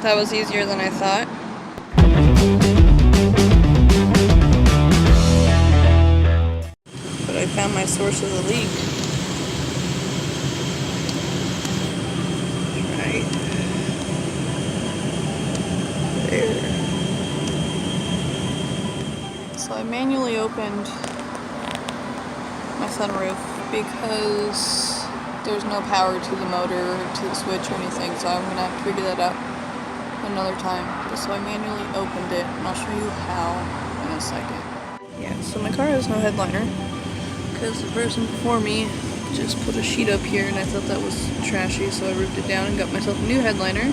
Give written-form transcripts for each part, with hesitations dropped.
That was easier than I thought. But I found my source of the leak. Right there. So I manually opened my sunroof because there's no power to the motor, to the switch or anything, so I'm gonna have to figure that out another time. So I manually opened it, and I'll show you how in a second. Yeah, so my car has no headliner because the person before me just put a sheet up here and I thought that was trashy, so I ripped it down and got myself a new headliner.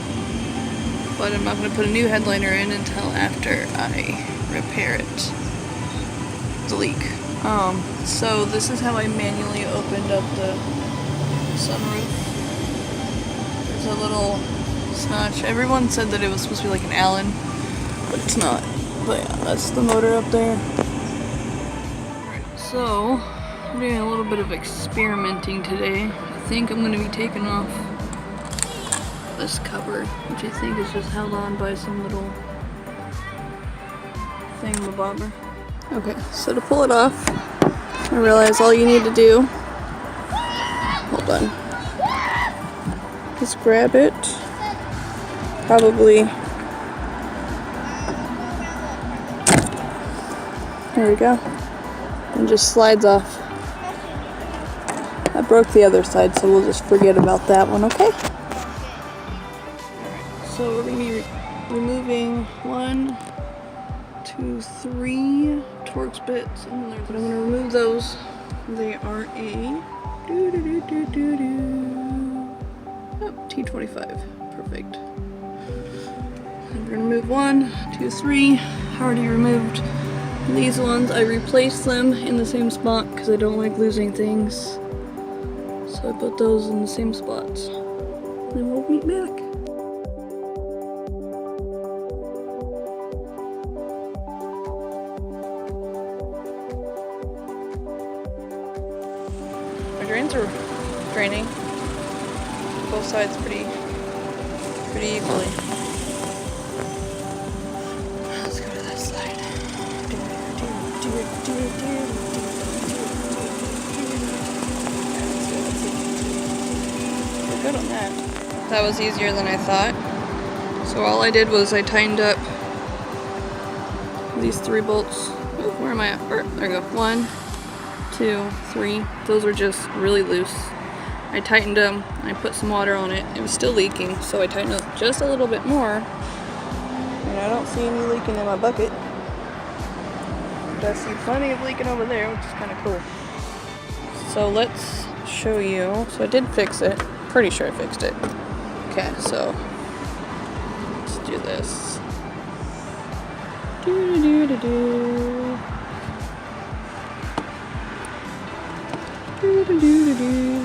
But I'm not going to put a new headliner in until after I repair it. The leak. So this is how I manually opened up the sunroof. There's a little notch. Everyone said that it was supposed to be like an Allen, but it's not. But yeah, that's the motor up there. Alright, so I'm doing a little bit of experimenting today. I think I'm going to be taking off this cover, which I think is just held on by some little thingamabobber. Okay, so to pull it off, I realize all you need to do, hold on, just grab it, probably, there we go, and just slides off. I broke the other side, so we'll just forget about that one, okay? So we're going to be removing 1, 2, 3 Torx bits, and I'm going to remove those. They are a T25. Perfect. And we're going to move 1, 2, 3. Already removed these ones. I replaced them in the same spot because I don't like losing things. So I put those in the same spots. Then we'll meet back. My drains are draining both sides pretty equally. Let's go to that side. We're good on that. That was easier than I thought. So all I did was I tightened up these 3 bolts. Ooh, where am I at? There we go. 1, 2, 3. Those were just really loose. I tightened them. I put some water on it. It was still leaking, so I tightened up just a little bit more. And I don't see any leaking in my bucket. But I see plenty of leaking over there, which is kind of cool. So let's show you. So I did fix it. Pretty sure I fixed it. Okay, so let's do this. Do-do-do-do-do. Do-do-do-do-do.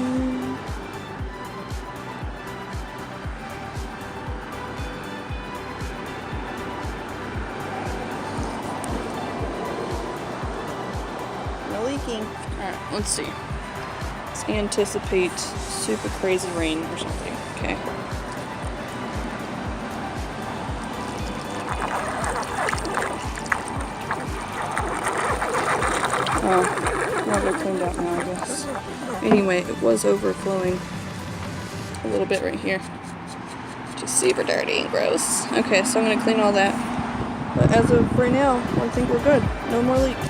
No leaking. Alright, let's see. Let's anticipate super crazy rain or something. Okay. Oh, well, they're cleaned out now, I guess. Anyway, it was overflowing a little bit right here. Just super dirty and gross. Okay, so I'm going to clean all that. But as of right now, I think we're good. No more leaks.